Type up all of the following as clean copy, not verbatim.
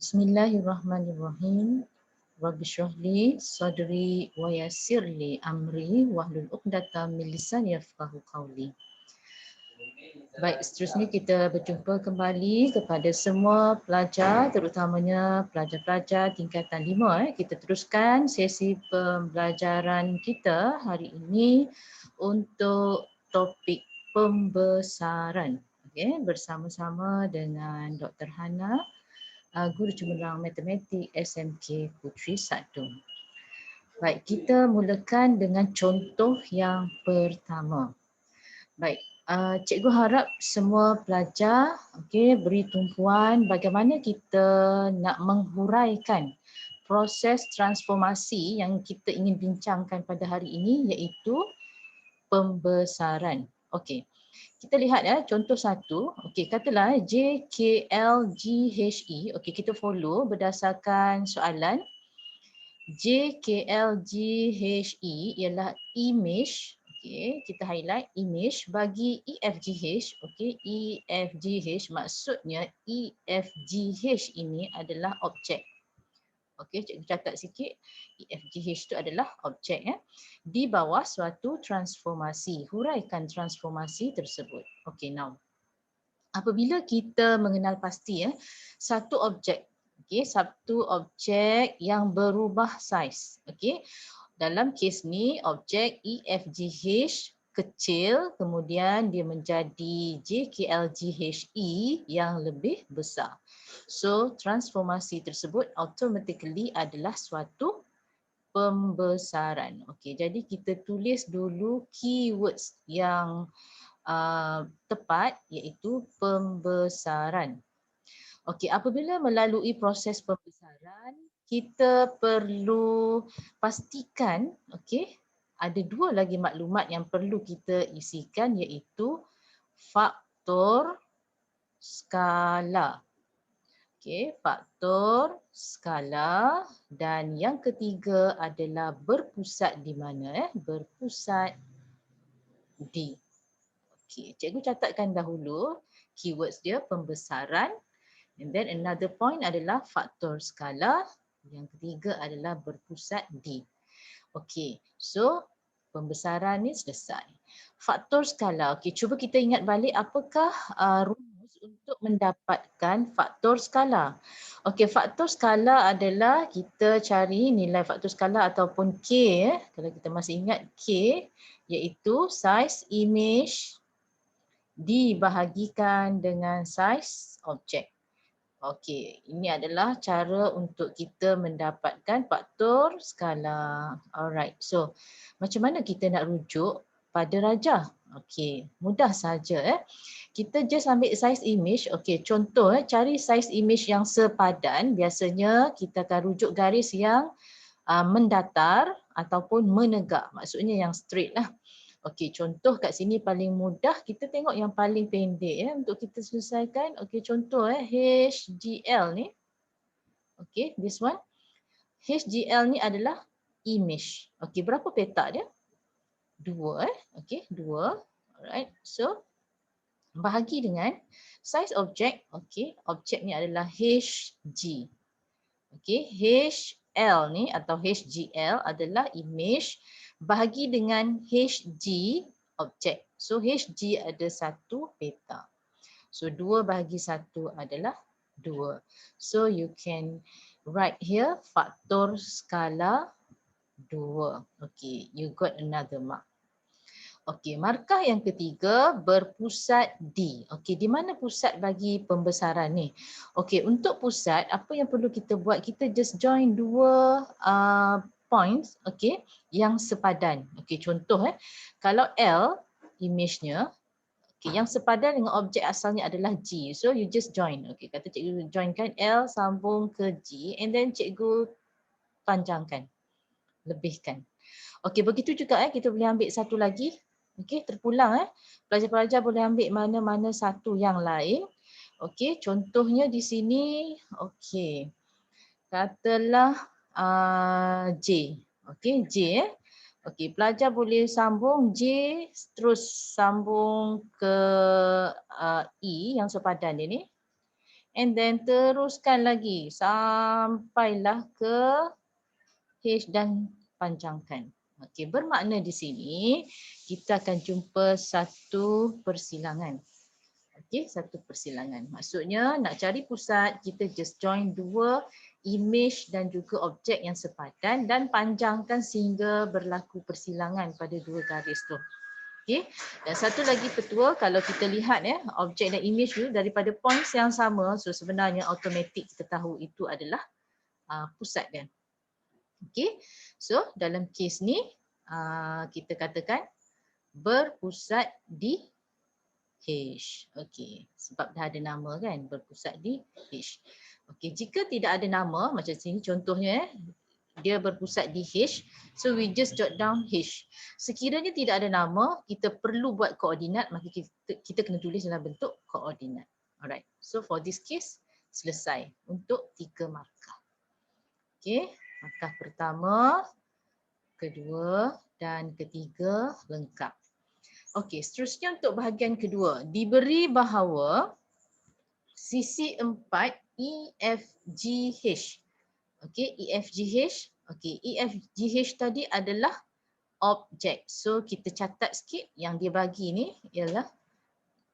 Bismillahirrahmanirrahim. Rabbi shrahli sadri wa yassirli amri wahlul 'uqdatam min lisani yafqahu qawli. Baik, seterusnya kita berjumpa kembali kepada semua pelajar, terutamanya pelajar-pelajar tingkatan 5. Kita teruskan sesi pembelajaran kita hari ini untuk topik pembesaran. Okey, bersama-sama dengan Dr. Hana, Guru Cemerlang Matematik SMK Puteri 1. Baik, kita mulakan dengan contoh yang pertama. Baik, cikgu harap semua pelajar beri tumpuan bagaimana kita nak menghuraikan proses transformasi yang kita ingin bincangkan pada hari ini, iaitu pembesaran. Okey. Kita lihat contoh satu. Okey, katalah JKLGHE. Okey, kita follow berdasarkan soalan. JKLGHE ialah image. Okey, kita highlight image bagi EFGH. Okey, EFGH maksudnya EFGH ini adalah objek. Okey, cikgu catat sikit. EFGH itu adalah objek di bawah suatu transformasi. Huraikan transformasi tersebut. Okey, now. Apabila kita mengenal pasti satu objek, satu objek yang berubah saiz. Okey. Dalam kes ni objek EFGH kecil, kemudian dia menjadi JKLGHE yang lebih besar. So transformasi tersebut automatically adalah suatu pembesaran. Okey, jadi kita tulis dulu keywords yang tepat, iaitu pembesaran. Okey, apabila melalui proses pembesaran, kita perlu pastikan ada dua lagi maklumat yang perlu kita isikan, iaitu faktor skala. Okey, faktor skala, dan yang ketiga adalah berpusat di mana? Berpusat di. Okey, cikgu catatkan dahulu keywords dia pembesaran, and then another point adalah faktor skala, yang ketiga adalah berpusat di. Okey, so pembesaran ni selesai. Faktor skala, okey, cuba kita ingat balik apakah rumus untuk mendapatkan faktor skala. Okey, faktor skala adalah kita cari nilai faktor skala ataupun K, kalau kita masih ingat K, iaitu saiz image dibahagikan dengan saiz objek. Okey, ini adalah cara untuk kita mendapatkan faktor skala. Alright, so macam mana kita nak rujuk pada rajah? Okey, mudah saja. Kita just ambil saiz image. Okey, contoh cari saiz image yang sepadan. Biasanya kita akan rujuk garis yang mendatar ataupun menegak. Maksudnya yang straight lah. Okey, contoh kat sini paling mudah, kita tengok yang paling pendek untuk kita selesaikan. Okey, contoh HGL ni. Okey, this one. HGL ni adalah image. Okey, berapa petak dia? 2 Okey, 2. Alright. So bahagi dengan saiz objek. Okey, objek ni adalah HG. Okey, HL ni atau HGL adalah image bahagi dengan HG objek. So HG ada 1 petak. So 2 bahagi 1 adalah 2. So you can write here faktor skala 2. Okay, you got another mark. Okey, markah yang ketiga berpusat di. Okey, di mana pusat bagi pembesaran ni? Okey, untuk pusat apa yang perlu kita buat? Kita just join dua points, yang sepadan. Okey, contoh kalau L image-nya, yang sepadan dengan objek asalnya adalah G. So you just join. Okey, kata cikgu joinkan L sambung ke G, and then cikgu panjangkan, lebihkan. Okey, begitu juga kita boleh ambil satu lagi. Okey, terpulang pelajar-pelajar boleh ambil mana-mana satu yang lain. Okey, contohnya di sini, okey. Katalah J. Okey, J Okey, pelajar boleh sambung J terus sambung ke E yang sepadan dia ni. and then teruskan lagi sampailah ke H dan panjangkan. Okey, bermakna di sini kita akan jumpa satu persilangan. Okey, satu persilangan. Maksudnya nak cari pusat, kita just join dua image dan juga objek yang sepadan dan panjangkan sehingga berlaku persilangan pada dua garis tu. Okey. Dan satu lagi petua, kalau kita lihat objek dan image tu daripada points yang sama, so sebenarnya automatik kita tahu itu adalah pusat kan. Okey. So dalam kes ni kita katakan berpusat di H. Okey, sebab dah ada nama kan, berpusat di H. Okey, jika tidak ada nama macam sini contohnya dia berpusat di H, so we just jot down H. Sekiranya tidak ada nama, kita perlu buat koordinat, maka kita kena tulis dalam bentuk koordinat. Alright, so for this case selesai untuk 3 markah. Okey, markah pertama, kedua dan ketiga lengkap. Okey, seterusnya untuk bahagian kedua. Diberi bahawa sisi 4 EFGH. Okey, EFGH. Okey, EFGH tadi adalah objek. So kita catat sikit yang dia bagi ni ialah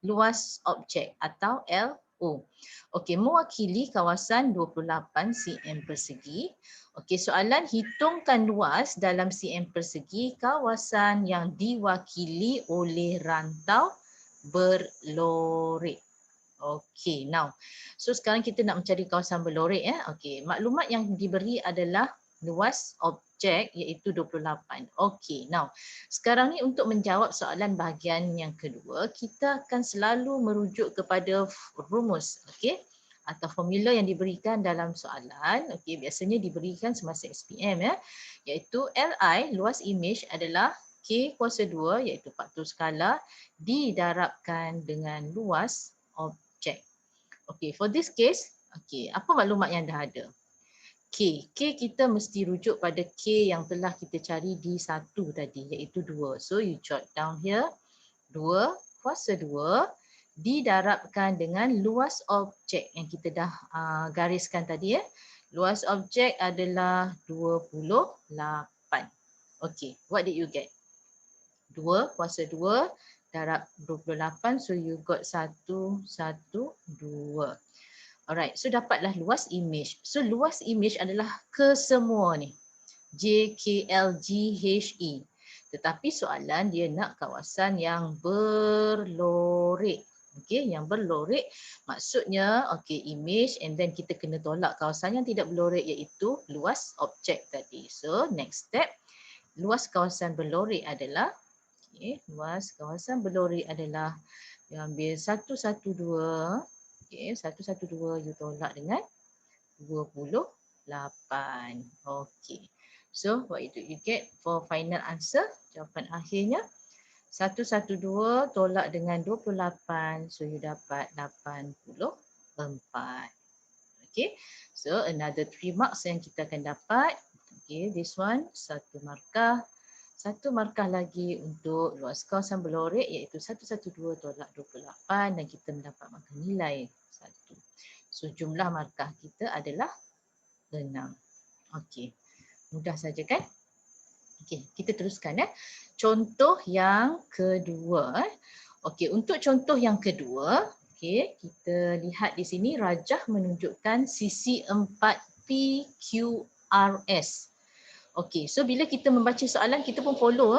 luas objek atau LO. Okey, mewakili kawasan 28 cm persegi. Okey, soalan hitungkan luas dalam cm persegi kawasan yang diwakili oleh rantau berlorek. Okey, now. So sekarang kita nak mencari kawasan berlorek Okey, maklumat yang diberi adalah luas objek iaitu 28. Okey, now. Sekarang ni untuk menjawab soalan bahagian yang kedua, kita akan selalu merujuk kepada rumus, okey? Atau formula yang diberikan dalam soalan. Okey, biasanya diberikan semasa SPM iaitu Li luas image adalah K kuasa 2 iaitu faktor skala didarabkan dengan luas objek. Okey, for this case, okey, apa maklumat yang dah ada? K kita mesti rujuk pada K yang telah kita cari di 1 tadi iaitu 2. So you jot down here 2 kuasa 2 didarabkan dengan luas objek yang kita dah gariskan tadi Luas objek adalah 28. Okey, what did you get? 2 kuasa 2 darab 28, so you got 112. Alright, so dapatlah luas image. So luas image adalah kesemua ni. J, K, L, G, H, E. Tetapi soalan dia nak kawasan yang berlorek. Okey, yang berlorek maksudnya okey image and then kita kena tolak kawasan yang tidak berlorek iaitu luas objek tadi. So next step, luas kawasan berlorek adalah luas kawasan berlorek adalah yang ambil 112. Okey, 112 you tolak dengan 28. Okey. So what do you get for final answer? Jawapan akhirnya 112 tolak dengan 28, so you dapat 84. Okey. So another 3 marks yang kita akan dapat. Okey, this one 1 markah. 1 markah lagi untuk luas kawasan berlorek iaitu 112 tolak 28 dan kita mendapat markah nilai 1. So jumlah markah kita adalah 6. Okey. Mudah saja kan? Okey, kita teruskan Contoh yang kedua. Okey, untuk contoh yang kedua, okey, kita lihat di sini rajah menunjukkan sisi 4 PQRS. Okey, so bila kita membaca soalan kita pun follow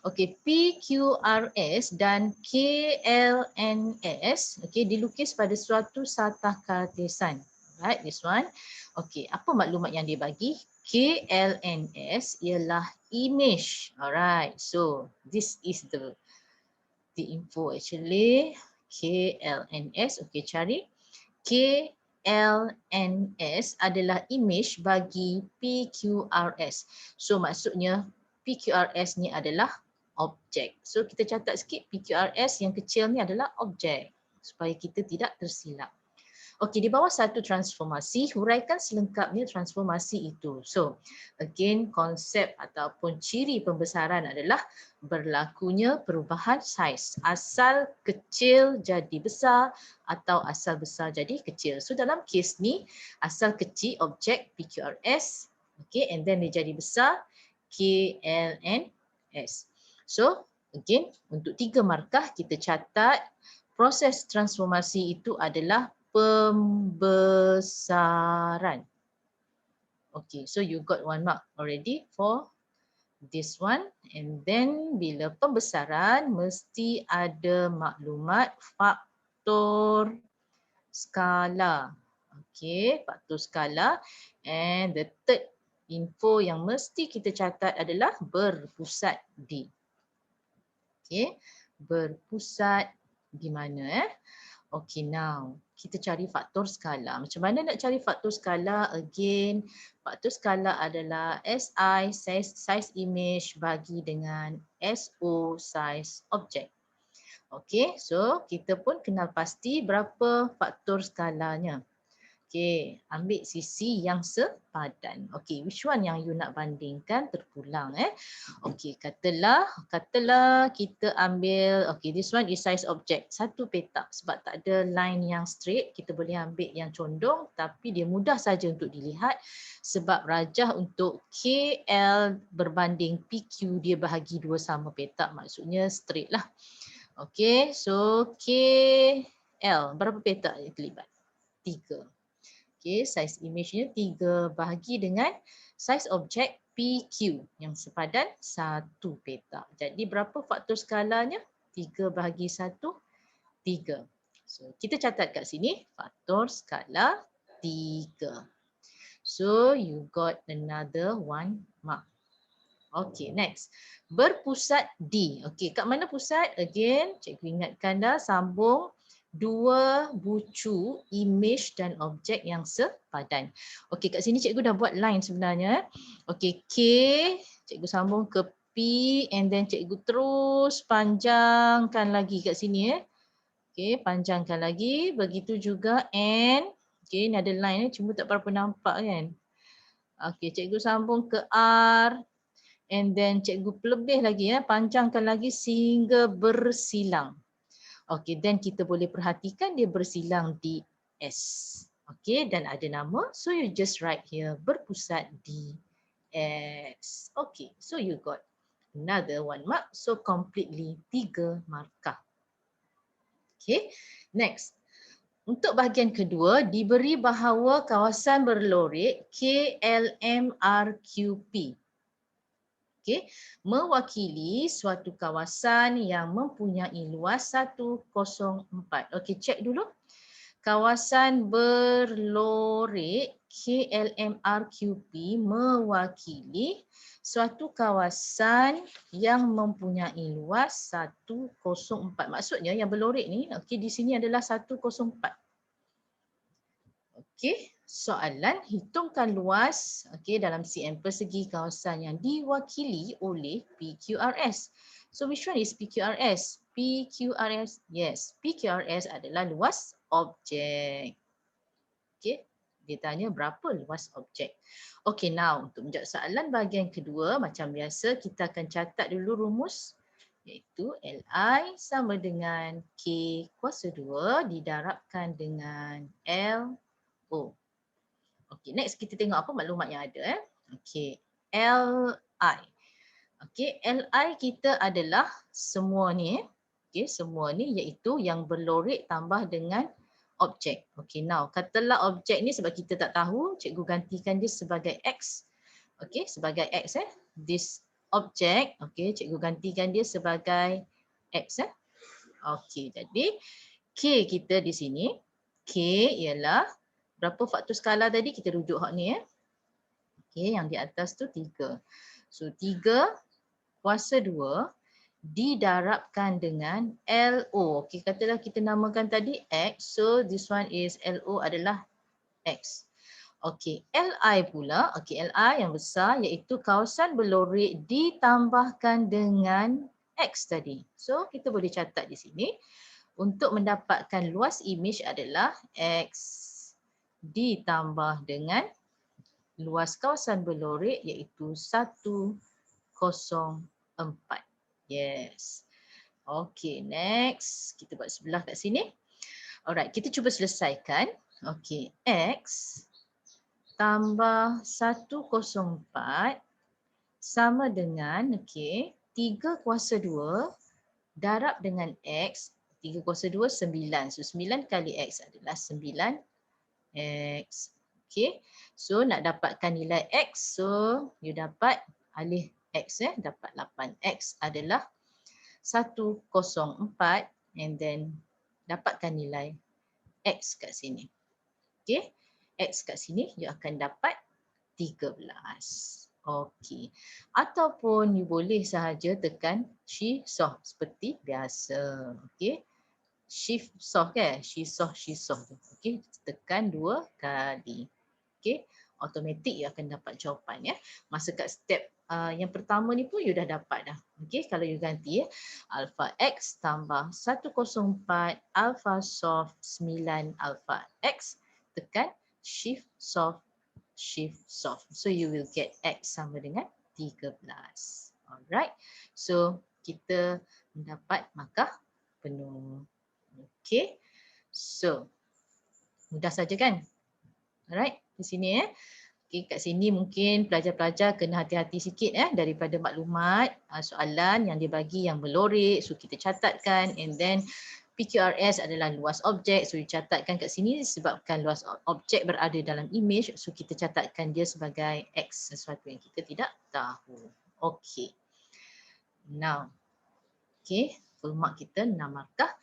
Okey, PQRS dan KLNS okey dilukis pada suatu satah kartesan. Right, this one. Okey, apa maklumat yang dia bagi? KLNS ialah image. Alright, so this is the info actually. KLNS, okey cari. KLNS adalah image bagi PQRS. So maksudnya PQRS ni adalah objek. So kita catat sikit PQRS yang kecil ni adalah objek supaya kita tidak tersilap. Okey, di bawah satu transformasi, huraikan selengkapnya transformasi itu. So, again konsep ataupun ciri pembesaran adalah berlakunya perubahan saiz. Asal kecil jadi besar atau asal besar jadi kecil. So, dalam kes ni, asal kecil objek PQRS, okay, and then dia jadi besar KLNS. So, again, untuk 3 markah kita catat proses transformasi itu adalah pembesaran. Okay, so you got 1 mark already for this one. And then bila pembesaran mesti ada maklumat faktor skala. Okay, faktor skala. And the third info yang mesti kita catat adalah berpusat di. Okay, berpusat di mana? Okay, now kita cari faktor skala. Macam mana nak cari faktor skala? Again, faktor skala adalah SI, size image bagi dengan SO, size object. Okay, so kita pun kenal pasti berapa faktor skalanya. Okay, ambil sisi yang sepadan. Okay, which one yang you nak bandingkan terpulang Okay, katalah kita ambil, okay, this one is size object, satu petak sebab tak ada line yang straight, kita boleh ambil yang condong tapi dia mudah saja untuk dilihat sebab rajah untuk KL berbanding PQ dia bahagi dua sama petak, maksudnya straight lah. Okay, so KL berapa petak yang terlibat? 3. Okay, size image-nya 3 bahagi dengan size objek PQ yang sepadan 1 petak. Jadi berapa faktor skalanya? 3 bahagi 1, 3. So kita catat kat sini faktor skala 3. So you got another 1 mark. Okay, next. Berpusat di. Okay, kat mana pusat? Again, cikgu ingatkan dah sambung dua bucu image dan objek yang sepadan. Okey, kat sini cikgu dah buat line sebenarnya. Okey, K, cikgu sambung ke P and then cikgu terus panjangkan lagi kat sini Okey, panjangkan lagi. Begitu juga N. Okey, ni ada line cuma tak berapa nampak kan. Okey, cikgu sambung ke R and then cikgu pelebih lagi panjangkan lagi sehingga bersilang. Okey, dan kita boleh perhatikan dia bersilang di S. Okey, dan ada nama. So you just write here berpusat di S. Okey, so you got another 1 mark. So completely 3 markah. Okey, next. Untuk bahagian kedua, diberi bahawa kawasan berlorik KLMRQP. Okay, mewakili suatu kawasan yang mempunyai luas 104. Okey, cek dulu. Kawasan berlorik KLMRQP mewakili suatu kawasan yang mempunyai luas 104. Maksudnya yang berlorik ni, okey, di sini adalah 104. Okey. Soalan, hitungkan luas dalam cm persegi kawasan yang diwakili oleh PQRS. So which one is PQRS? PQRS, yes. PQRS adalah luas objek. Okay. Dia tanya berapa luas objek. Okay, now untuk menjawab soalan bahagian kedua, macam biasa kita akan catat dulu rumus iaitu Li sama dengan K kuasa 2 didarabkan dengan LO. Okey, next kita tengok apa maklumat yang ada. Okey, Li. Okey, Li kita adalah semua ni. Okey, semua ni iaitu yang berlorik tambah dengan objek. Okey, now katalah objek ni sebab kita tak tahu, cikgu gantikan dia sebagai X. Okey, sebagai X This objek, okey, cikgu gantikan dia sebagai X Okey, jadi K kita di sini, K ialah berapa faktor skala tadi? Kita rujuk hak ni Okey, yang di atas tu 3. So 3 kuasa 2 didarabkan dengan LO. Okey, katalah kita namakan tadi X. So this one is LO adalah X. Okey, Li pula, okey, Li yang besar iaitu kawasan berlorik ditambahkan dengan X tadi. So kita boleh catat di sini. untuk mendapatkan luas imej adalah X ditambah dengan luas kawasan berlorek iaitu 104. Yes. Okay, next. Kita buat sebelah kat sini. Alright, kita cuba selesaikan. Okay, X tambah 104 sama dengan, okay, 3 kuasa 2 darab dengan X. 3 kuasa 2, 9. So, 9 kali X adalah 9X. Okay, so nak dapatkan nilai X, so you dapat alih X, dapat 8X adalah 104 and then dapatkan nilai X kat sini. Okay, X kat sini you akan dapat 13. Okey. Ataupun you boleh sahaja tekan shift soft seperti biasa. Okey. Shift soft kan? Shift soft. Okey, tekan 2 kali. Okey, automatik you akan dapat jawapan ya. Masa kat step yang pertama ni pun you dah dapat dah. Okey, kalau you ganti ya. Alpha X tambah 104 alpha soft 9 alpha X, tekan shift soft. So you will get X sama dengan 13. Alright. So kita mendapat markah penuh. Okay. So mudah saja kan? Alright. Di sini Okay, kat sini mungkin pelajar-pelajar kena hati-hati sikit daripada maklumat soalan yang dibagi yang berlorek. So kita catatkan and then PQRS adalah luas objek. So dicatatkan kat sini disebabkan luas objek berada dalam imej. So kita catatkan dia sebagai X, sesuatu yang kita tidak tahu. Okey. Now. Okey, full mark kita 6 markah.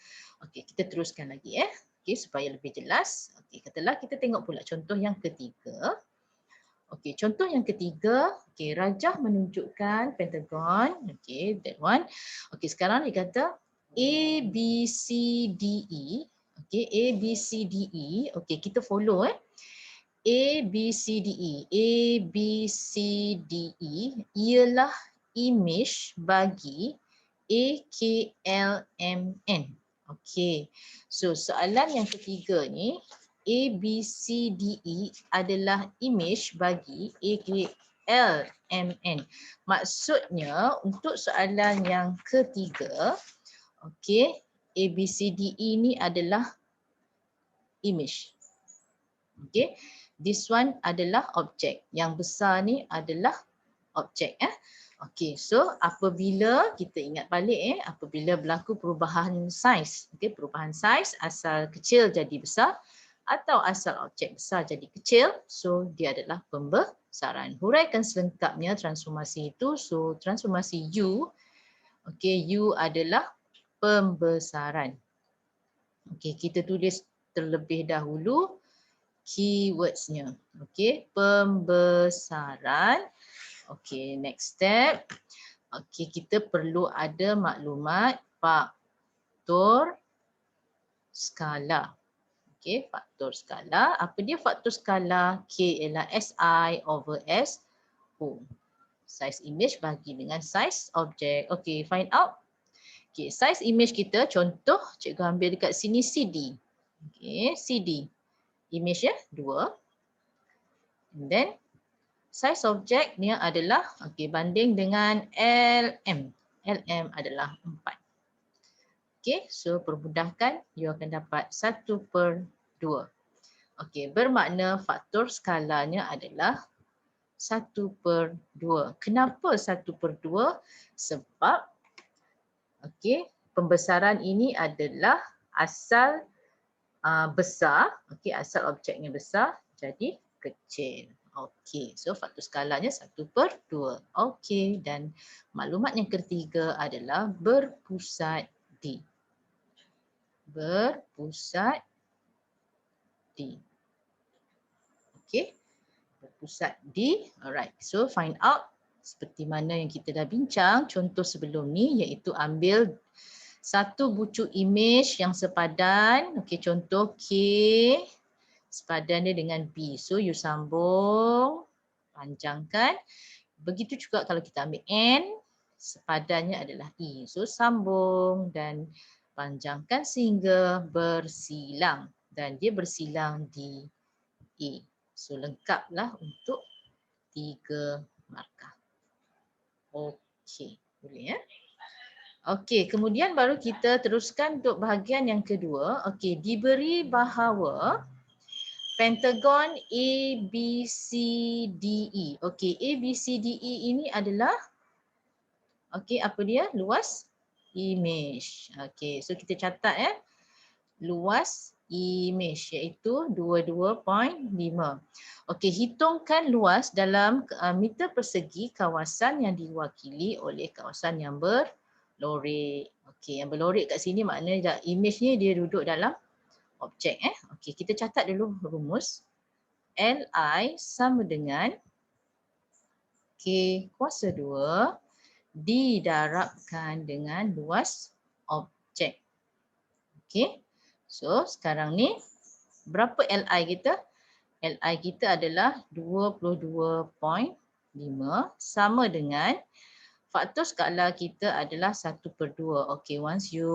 Okey, kita teruskan lagi Okey, supaya lebih jelas. Okey, katalah kita tengok pula contoh yang ketiga. Okey, contoh yang ketiga, okey, rajah menunjukkan pentagon. Okey, that one. Okey, sekarang dia kata A, B, C, D, E. Okey, A, B, C, D, E. Okey, kita follow A, B, C, D, E. A, B, C, D, E ialah imej bagi A, K, L, M, N. Okey, so soalan yang ketiga ni, A, B, C, D, E adalah imej bagi A, K, L, M, N. Maksudnya untuk soalan yang ketiga, okey, A, B, C, D, E ni adalah imej. Okey, this one adalah objek. Yang besar ni adalah objek. Okey, so apabila kita ingat balik apabila berlaku perubahan saiz, okey, perubahan saiz asal kecil jadi besar atau asal objek besar jadi kecil, so dia adalah pembesaran. Huraikan selengkapnya transformasi itu. So transformasi U, okey, U adalah pembesaran. Okey, kita tulis terlebih dahulu keywordsnya. Okey, pembesaran. Okey, next step. Okey, kita perlu ada maklumat faktor skala. Okey, faktor skala. Apa dia faktor skala? K ialah SI over SO. Saiz imej bagi dengan saiz objek. Okey, find out. Okey, saiz imej kita, contoh cikgu ambil dekat sini CD. Okey, CD. Imej 2. And then saiz objek ni adalah banding dengan LM. LM adalah 4. Okey, so permudahkan you akan dapat 1/2. Okey, bermakna faktor skalanya adalah 1/2. Kenapa 1/2? Sebab pembesaran ini adalah asal besar, asal objeknya besar jadi kecil. Okey, so faktor skalanya 1/2. Okey, dan maklumat yang ketiga adalah berpusat di. Berpusat di. Okey, berpusat di. Alright, so find out seperti mana yang kita dah bincang contoh sebelum ni, iaitu ambil satu bucu imej yang sepadan. Okey, contoh K sepadan dia dengan B. So you sambung, panjangkan. Begitu juga kalau kita ambil N, sepadannya adalah E. So sambung dan panjangkan sehingga bersilang dan dia bersilang di A. So lengkaplah untuk 3 markah. Okey, boleh ya? Okey, kemudian baru kita teruskan untuk bahagian yang kedua. Okey, diberi bahawa pentagon A, B, C, D, E. Okey, A, B, C, D, E ini adalah apa dia? Luas image. Okey, so kita catat ya. Luas image iaitu 22.5. Okey, hitungkan luas dalam meter persegi kawasan yang diwakili oleh kawasan yang berlorek. Okey, yang berlorek kat sini maknanya image ni dia duduk dalam objek. Okey, kita catat dulu rumus. Li sama dengan K kuasa 2 didarabkan dengan luas objek. Okey. So sekarang ni berapa Li kita? Li kita adalah 22.5 sama dengan faktor skala kita adalah 1/2. Okey, once you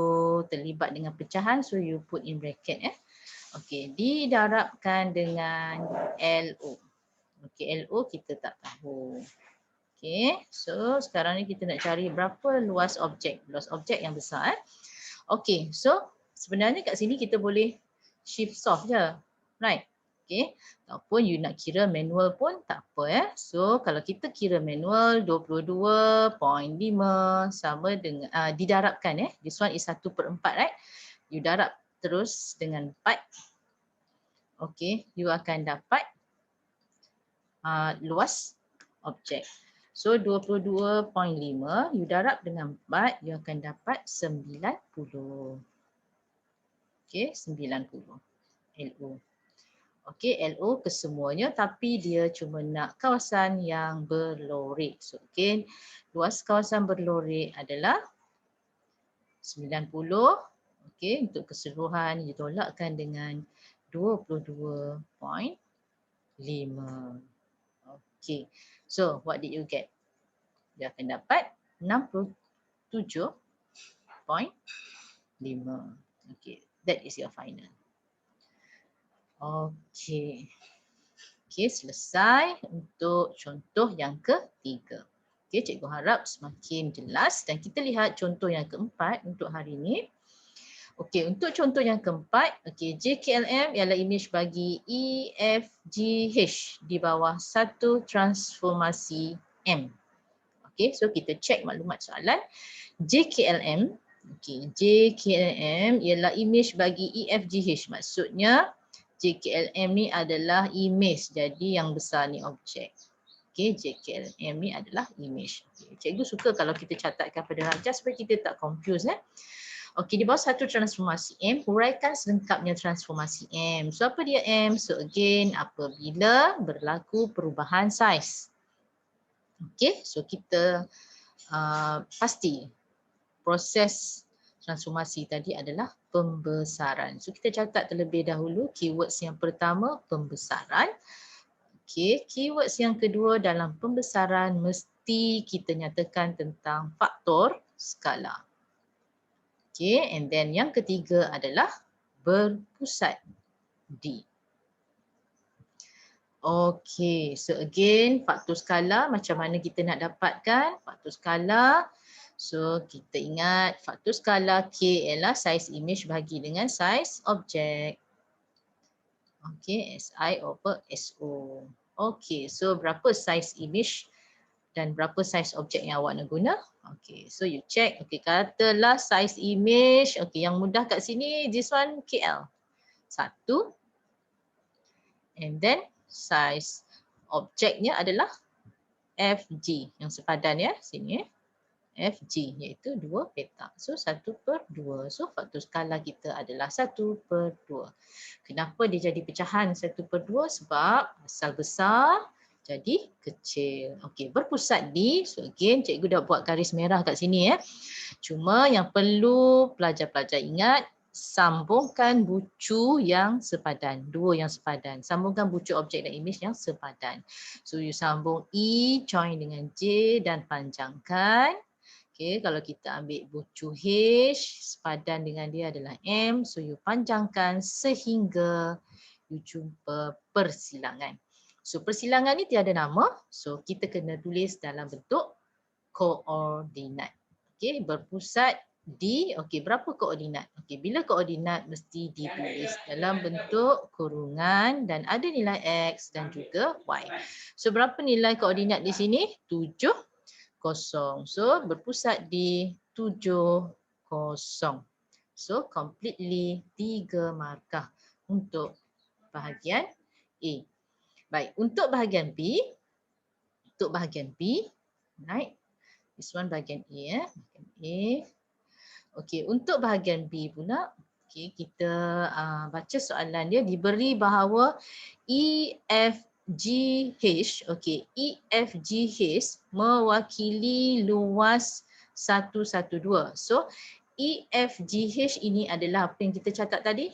terlibat dengan pecahan, so you put in bracket Okey, didarabkan dengan LO. Okey, LO kita tak tahu. Okey, so sekarang ni kita nak cari berapa luas objek. Luas objek yang besar. Okey, so sebenarnya kat sini kita boleh shift solve je. Right? Okey, ataupun you nak kira manual pun tak apa So kalau kita kira manual 22.5 sama dengan didarabkan This one is 1/4, right? You darab terus dengan 4. Okey, you akan dapat luas objek. So 22.5 you darab dengan 4, you akan dapat 90. Okey, 90 LO. Okey, LO kesemuanya tapi dia cuma nak kawasan yang berlorek. So again, luas kawasan berlorek adalah 90. Okey, untuk keseluruhan ditolakkan dengan 22.5. Okey, so what did you get? Dia akan dapat 67.5. Okey, that is your final. Okey. Okey, selesai untuk contoh yang ketiga. Okey, cikgu harap semakin jelas dan kita lihat contoh yang keempat untuk hari ini. Okey, untuk contoh yang keempat, okey, JKLM ialah imej bagi EFGH di bawah satu transformasi M. Okey, so kita cek maklumat soalan. JKLM, okey, JKLM ialah imej bagi EFGH. Maksudnya JKLM ni adalah imej, jadi yang besar ni objek. Okey, JKLM ni adalah imej. Okay. Cikgu suka kalau kita catatkan pada rajah supaya kita tak confuse Okey, di bawah satu transformasi M, huraikan selengkapnya transformasi M. So apa dia M? So again, apabila berlaku perubahan saiz. Okey, so kita pasti proses transformasi tadi adalah pembesaran. So kita catat terlebih dahulu keywords yang pertama pembesaran. Okey, keywords yang kedua dalam pembesaran mesti kita nyatakan tentang faktor skala. Okay, and then yang ketiga adalah berpusat D. Okay, so again faktor skala macam mana kita nak dapatkan faktor skala. So kita ingat faktor skala K ialah saiz imej bahagi dengan saiz objek. Okay, SI over SO. Okay, so berapa saiz imej dan berapa saiz objek yang awak nak guna? Okay, so you check. Okay, katalah saiz image. Okay, yang mudah kat sini, this one KL. 1. And then saiz objeknya adalah FG. Yang sepadan sini FG iaitu 2 petak. So 1/2. So faktor skala kita adalah 1/2. Kenapa dia jadi pecahan 1/2? Sebab asal besar jadi kecil. Okey, berpusat D. So again cikgu dah buat garis merah kat sini Cuma yang perlu pelajar-pelajar ingat, sambungkan bucu yang sepadan. 2 yang sepadan. Sambungkan bucu objek dan imej yang sepadan. So you sambung E join dengan J dan panjangkan. Okey, kalau kita ambil bucu H, sepadan dengan dia adalah M. So you panjangkan sehingga you jumpa persilangan. So persilangan ni tiada nama. So kita kena tulis dalam bentuk koordinat. Okey, berpusat di, okey, berapa koordinat? Okey, bila koordinat mesti ditulis dalam bentuk kurungan dan ada nilai X dan juga Y. So berapa nilai koordinat di sini? 7, 0. So berpusat di 7, 0. So completely 3 markah untuk bahagian A. Baik, untuk bahagian B, right? This one bahagian A, bahagian A. Okey, untuk bahagian B pula, okey, kita baca soalan dia, diberi bahawa EFGH, okey, EFGH mewakili luas 112. So EFGH ini adalah apa yang kita catat tadi?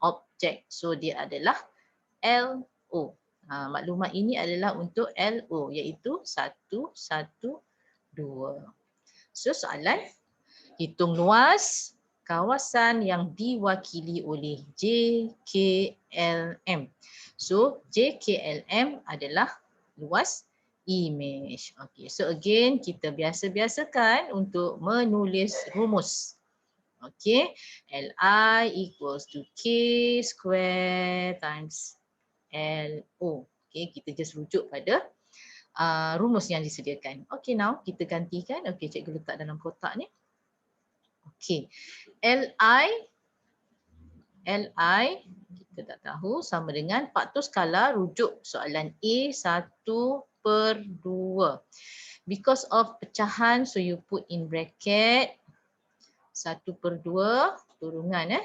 Objek. So dia adalah LO. Maklumat ini adalah untuk LO, iaitu 112. So soalan, hitung luas kawasan yang diwakili oleh JKLM. So JKLM adalah luas imej. Okay. So again kita biasa-biasakan untuk menulis rumus. Okay. Li equals to K square times LO. Okay. Kita just rujuk pada rumus yang disediakan. Okay, now kita gantikan. Okay, cikgu letak dalam kotak ni. Okay, Li kita tak tahu sama dengan faktor skala rujuk soalan A 1/2. Because of pecahan, so you put in bracket 1/2 turungan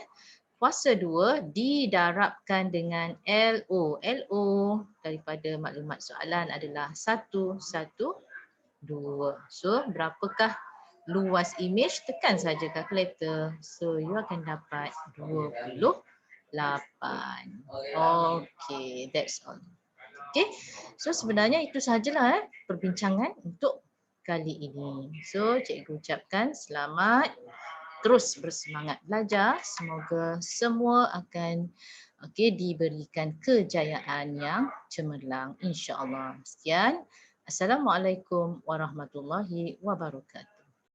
kuasa 2 didarabkan dengan LO. LO daripada maklumat soalan adalah 112. So berapakah luas imej? Tekan saja kalkulator. So you akan dapat 28. Okay, that's all. Okay, so sebenarnya itu sahajalah perbincangan untuk kali ini. So cikgu ucapkan selamat, terus bersemangat belajar. Semoga semua akan diberikan kejayaan yang cemerlang, insya-Allah. Sekian. Assalamualaikum warahmatullahi wabarakatuh.